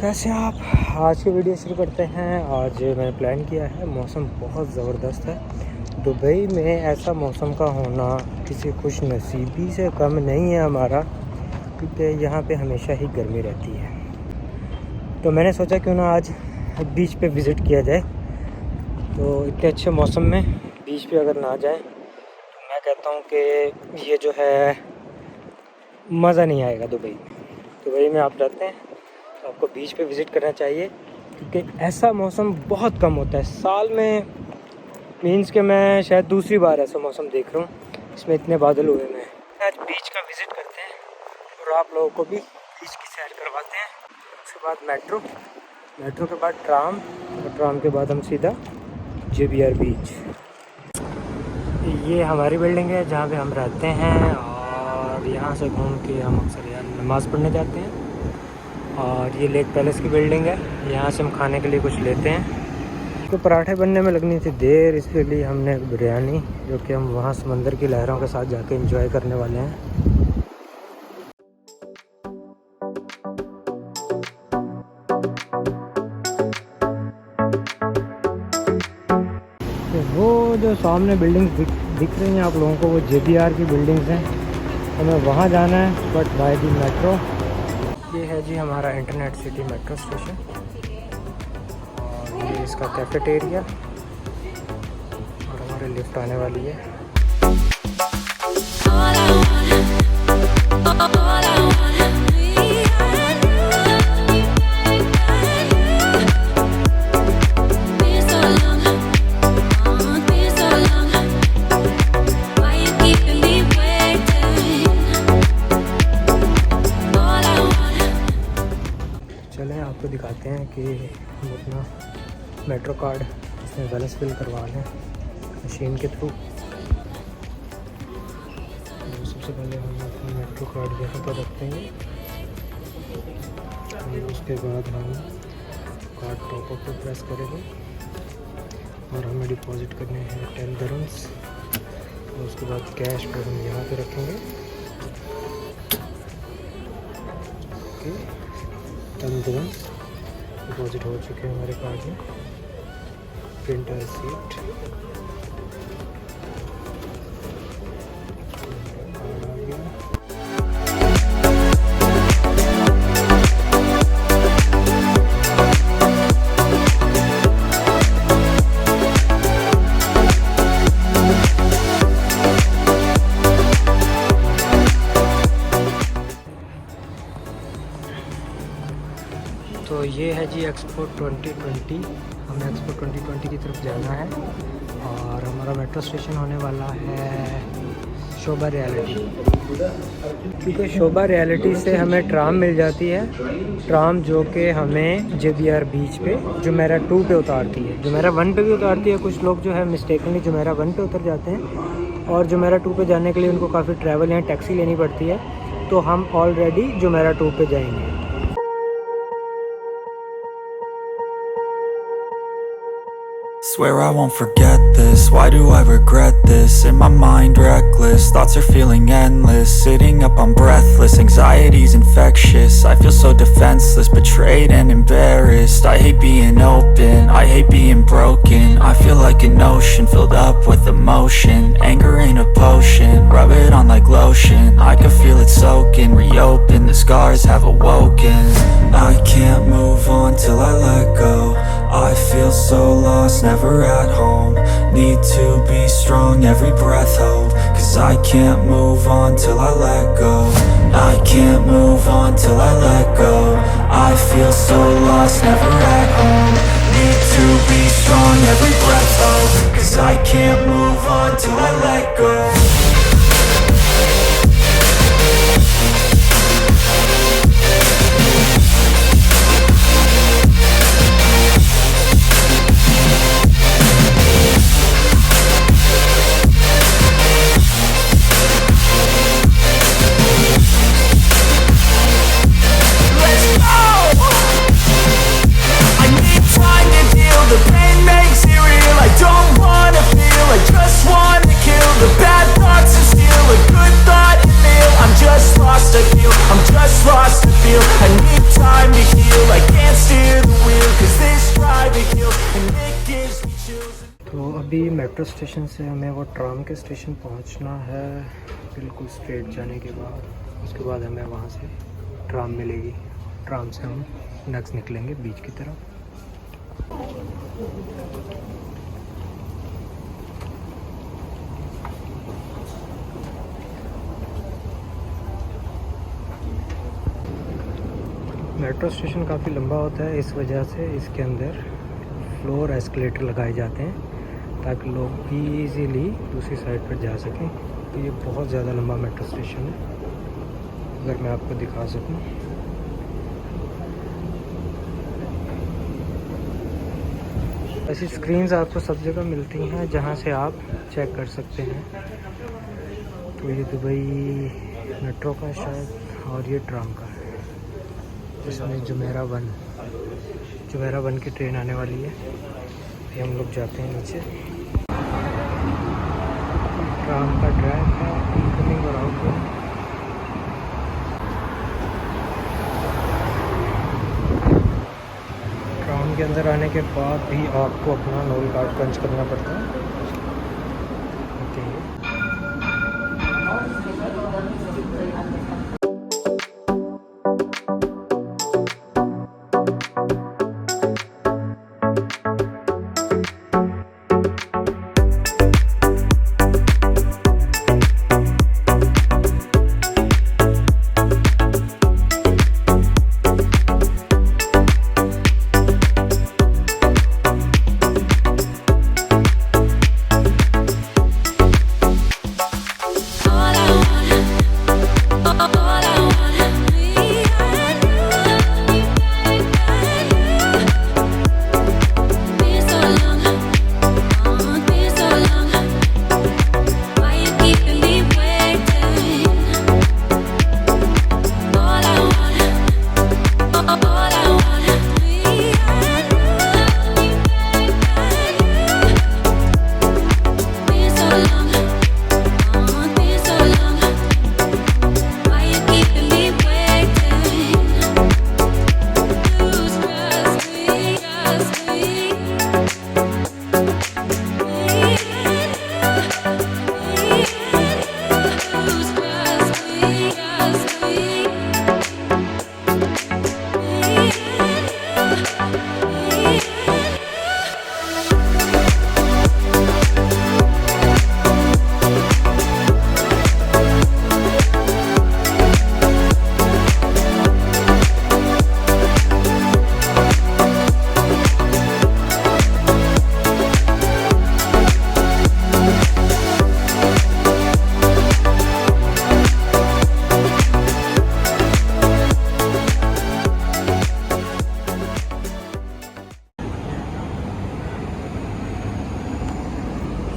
कैसे आप? आज की वीडियो शुरू करते हैं। आज मैंने प्लान किया है, मौसम बहुत ज़बरदस्त है। दुबई में ऐसा मौसम का होना किसी खुश नसीबी से कम नहीं है हमारा, क्योंकि यहाँ पे हमेशा ही गर्मी रहती है। तो मैंने सोचा क्यों ना आज बीच पे विज़िट किया जाए। तो इतने अच्छे मौसम में बीच पे अगर ना जाए तो मैं कहता हूँ कि ये जो है मज़ा नहीं आएगा दुबई में आप रहते हैं तो आपको बीच पे विज़िट करना चाहिए, क्योंकि ऐसा मौसम बहुत कम होता है साल में। मीन्स के मैं शायद दूसरी बार ऐसा मौसम देख रहा हूँ, इसमें इतने बादल हुए हैं। आज बीच का विज़िट करते हैं और आप लोगों को भी बीच की सैर करवाते हैं। उसके बाद मेट्रो के बाद ट्राम, और ट्राम के बाद हम सीधा JBR बीच। ये हमारी बिल्डिंग है जहाँ पे हम रहते हैं, और यहाँ से घूम के हम अक्सर यहाँ नमाज़ पढ़ने जाते हैं। और ये लेक पैलेस की बिल्डिंग है, यहाँ से हम खाने के लिए कुछ लेते हैं। तो पराठे बनने में लगनी थी देर, इसके लिए हमने बिरयानी, जो कि हम वहाँ समंदर की लहरों के साथ जाके एंजॉय करने वाले हैं। तो वो जो सामने बिल्डिंग्स दिख रही हैं आप लोगों को, वो JBR की बिल्डिंग्स हैं। हमें वहाँ जाना है, बट बाय दी मेट्रो। ये है जी हमारा इंटरनेट सिटी मेट्रो स्टेशन, और ये इसका कैफेटेरिया, और हमारी लिफ्ट आने वाली है। चलें आपको दिखाते हैं कि हम अपना मेट्रो कार्ड इसमें बैलेंस फिल करवा लें मशीन के थ्रू। तो सबसे पहले हम अपना मेट्रो कार्ड यहाँ पर रखते हैं, और उसके बाद हम कार्ड टॉप अप पर प्रेस करेंगे, और हमें डिपॉजिट करने हैं 10 दिरहम्स। और उसके बाद कैश को हम यहाँ पे रखेंगे। ओके, 10 दिरहम्स डिपॉजिट हो चुके हैं हमारे कार्ड में। प्रिंटर सीट, कार्ड आ गया। तो ये है जी एक्सपो 2020। हमें एक्सपो 2020 की तरफ जाना है, और हमारा मेट्रो स्टेशन होने वाला है शोभा रियलिटी। क्योंकि शोभा रियलिटी से हमें ट्राम मिल जाती है, ट्राम जो कि हमें JBR बीच पे जुमेरह 2 पे उतारती है। जुमेरह 1 पे भी उतारती है। कुछ लोग जो है मिस्टेकनली जुमेरह 1 पे उतर जाते हैं, और जुमेरह 2 पे जाने के लिए उनको काफ़ी ट्रैवल या टैक्सी लेनी पड़ती है। तो हम ऑलरेडी जुमेरह 2 पे जाएंगे। Swear I won't forget this, why do I regret this? In my mind reckless, thoughts are feeling endless. Sitting up I'm breathless, anxiety's infectious. I feel so defenseless, betrayed and embarrassed. I hate being open, I hate being broken. I feel like an ocean filled up with emotion. Anger ain't a potion, rub it on like lotion. I can feel it soaking, reopen, the scars have awoken. I can't move on till I let go. I feel so lost, never at home. Need to be strong, every breath hold. Cause I can't move on till I let go. I can't move on till I let go. I feel so lost, never at home. Need to be strong, every breath hold. Cause I can't move on till I let go. The pain makes it real. I don't wanna feel, I just wanna kill the bad thoughts. Metro station से हमें वो tram के station पहुंचना है, बिल्कुल straight जाने के बाद। उसके बाद हमें वहां से ट्राम मिलेगी, ट्राम से हम नेक्स्ट निकलेंगे बीच की तरफ। मेट्रो स्टेशन काफ़ी लंबा होता है, इस वजह से इसके अंदर फ्लोर एस्केलेटर लगाए जाते हैं ताकि लोग इजीली दूसरी साइड पर जा सकें। तो ये बहुत ज़्यादा लंबा मेट्रो स्टेशन है, अगर मैं आपको दिखा सकूं। ऐसी स्क्रीन्स आपको सब जगह मिलती हैं जहां से आप चेक कर सकते हैं। तो ये दुबई मेट्रो का शायद, और ये ट्राम का है जिसमें जुमेरा वन की ट्रेन आने वाली है। अभी हम लोग जाते हैं नीचे। ट्राम का ट्रैक है, इनकमिंग और आउटगोइंग। ट्राम के अंदर आने के बाद भी आपको अपना नोल कार्ड पंच करना पड़ता है।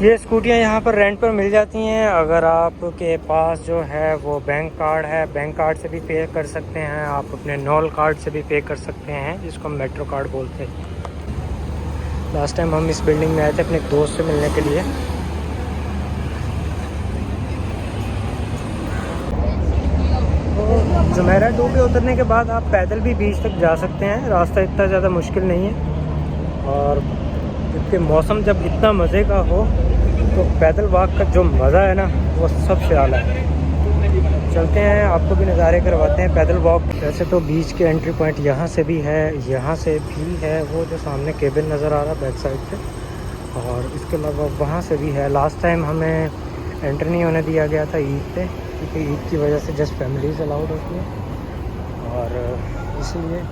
ये स्कूटियाँ यहाँ पर रेंट पर मिल जाती हैं। अगर आपके पास जो है वो बैंक कार्ड है, बैंक कार्ड से भी पे कर सकते हैं आप, अपने नॉल कार्ड से भी पे कर सकते हैं, जिसको हम मेट्रो कार्ड बोलते हैं। लास्ट टाइम हम इस बिल्डिंग में आए थे अपने दोस्त से मिलने के लिए। तो जुमेरा 2 पे उतरने के बाद आप पैदल भी बीच तक जा सकते हैं, रास्ता इतना ज़्यादा मुश्किल नहीं है। और क्योंकि मौसम जब इतना मज़े का हो तो पैदल वॉक का जो मज़ा है ना वो सब शाला है। चलते हैं, आपको भी नज़ारे करवाते हैं पैदल वॉक। वैसे तो बीच के एंट्री पॉइंट यहाँ से भी है, यहाँ से भी है, वो जो सामने केबिन नज़र आ रहा बैक साइड पे, और इसके अलावा वहाँ से भी है। लास्ट टाइम हमें एंटर नहीं होने दिया गया था ईद पे, क्योंकि ईद की वजह से जस्ट फैमिलीज अलाउड होती है, और इसलिए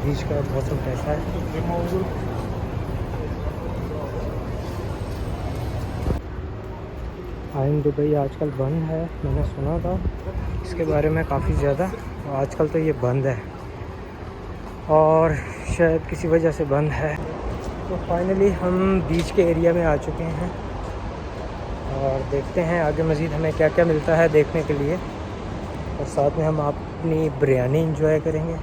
बीच का मौसम कैसा है। आइन दुबई आजकल बंद है, मैंने सुना था इसके बारे में काफ़ी ज़्यादा। आजकल तो ये बंद है, और शायद किसी वजह से बंद है। तो फाइनली हम बीच के एरिया में आ चुके हैं, और देखते हैं आगे मज़ीद हमें क्या क्या मिलता है देखने के लिए, और साथ में हम अपनी बिरयानी इंजॉय करेंगे।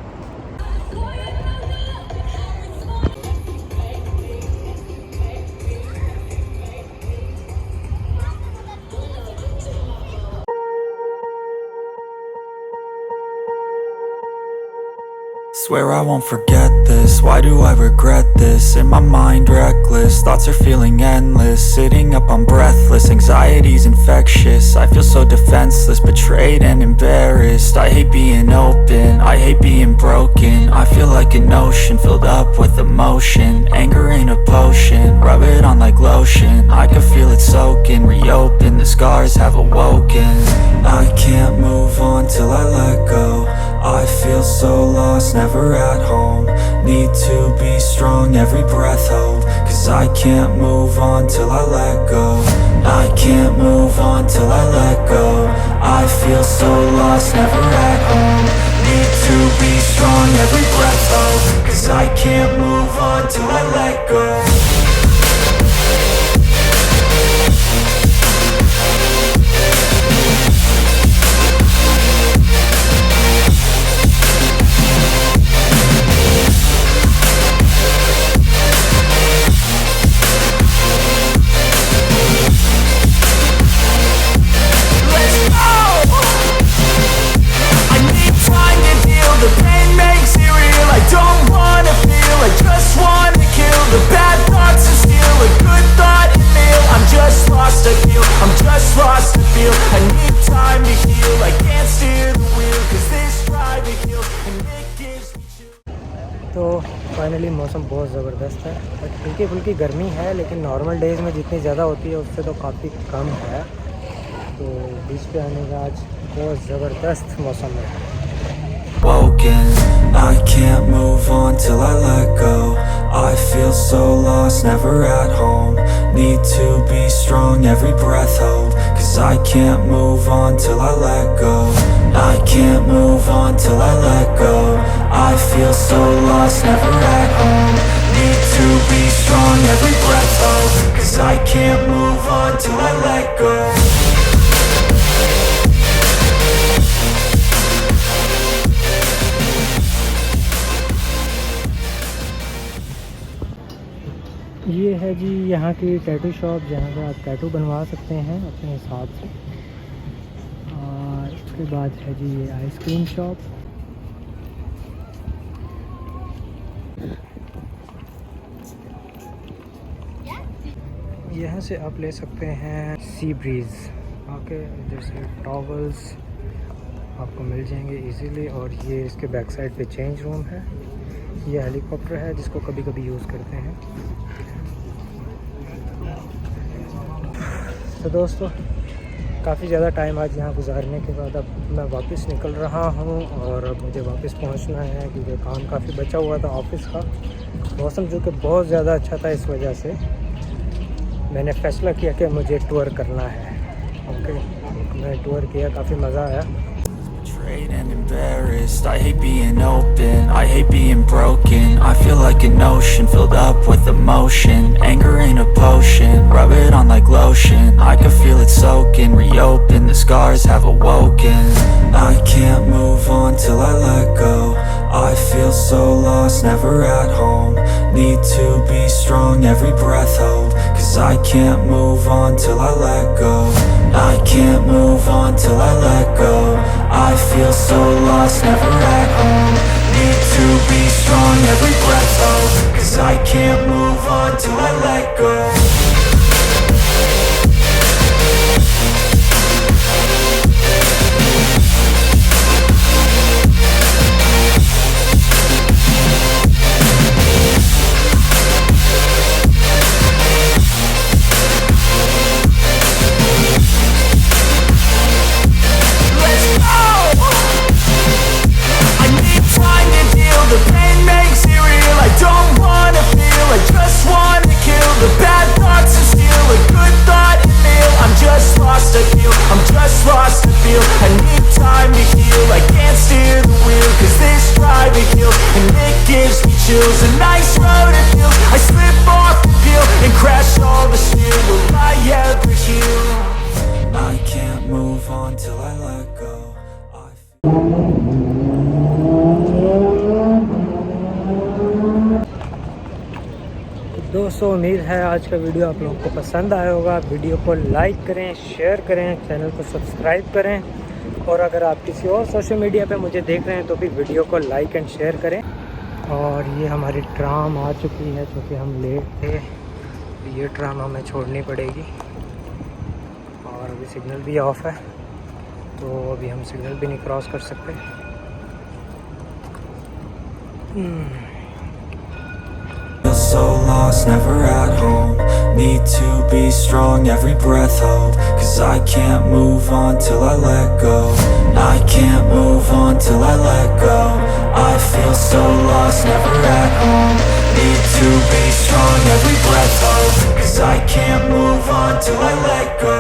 Swear I won't forget this, why do I regret this? In my mind reckless, thoughts are feeling endless. Sitting up, I'm breathless, anxiety's infectious. I feel so defenseless, betrayed and embarrassed. I hate being open, I hate being broken. I feel like an ocean, filled up with emotion. Anger ain't a potion, rub it on like lotion. I can feel it soaking, reopen, the scars have awoken. I can't move on till I let go. I feel so lost, never at home. Need to be strong, every breath hold. Cause I can't move on till I let go. I can't move on till I let go. I feel so lost, never at home. Need to be strong, every breath hold. Cause I can't move on till I let go. तो finally मौसम बहुत ज़बरदस्त है, but हल्की फुल्की गर्मी है, लेकिन नॉर्मल डेज़ में जितनी ज़्यादा होती है उससे तो काफ़ी कम है। तो बीच पे आने का आज बहुत ज़बरदस्त मौसम है। Woken, I can't move on till I let go. I feel so lost, never at home. Need to be strong, every breath hold. Cause I can't move on till I let go. I can't move on till I let go. I feel so lost, never at home. Need to be strong, every breath hold. Cause I can't move on till I let go. ये है जी यहाँ की tattoo shop, जहाँ से आप tattoo बनवा सकते हैं अपने हिसाब से। और उसके बाद है जी ये आइसक्रीम शॉप। यहाँ से आप ले सकते हैं सी ब्रीज़। ओके, इधर से टॉवल्स आपको मिल जाएंगे इजीली। और ये इसके बैक साइड पे चेंज रूम है। ये हेलीकॉप्टर है जिसको कभी कभी यूज़ करते हैं। तो दोस्तों, काफ़ी ज़्यादा टाइम आज यहाँ गुजारने के बाद अब मैं वापस निकल रहा हूँ और अब मुझे वापस पहुँचना है, क्योंकि काम काफ़ी बचा हुआ था ऑफिस का। मौसम जो कि बहुत ज़्यादा अच्छा था, इस वजह से मैंने फ़ैसला किया कि मुझे टूर करना है। ओके, मैं टूर किया, काफ़ी मज़ा आया। And embarrassed, I hate being open, I hate being broken. I feel like an ocean, filled up with emotion. Anger ain't a potion, rub it on like lotion. I can feel it soaking, reopen, the scars have awoken. I can't move on till I let go. I feel so lost, never at home. Need to be strong, every breath hold. Cause I can't move on till I let go. I can't move on till I let go. I feel so lost, never at home. Need to be strong, every breath hold. Cause I can't move on till I let go. A nice road it feels. I slip off the peel and crash all the steel. Will I ever heal? I can't move on till I let go. दोस्तों, उम्मीद है आज का video आप लोगों को पसंद आया होगा। वीडियो को लाइक करें, शेयर करें, चैनल को सब्सक्राइब करें। और अगर आप किसी और सोशल मीडिया पे मुझे देख रहे हैं तो भी वीडियो को लाइक एंड शेयर करें। और ये हमारी ट्राम आ चुकी है, क्योंकि हम लेट थे। ये ट्राम हमें छोड़नी पड़ेगी और अभी सिग्नल भी ऑफ है, तो अभी हम सिग्नल भी नहीं क्रॉस कर सकते। Feel so lost, never at home. Need to be strong, every breath hold. Cause I can't move on till I let go. I can't move on till I let go. I feel so lost, never at home. Need to be strong, every breath hold. Cause I can't move on till I let go.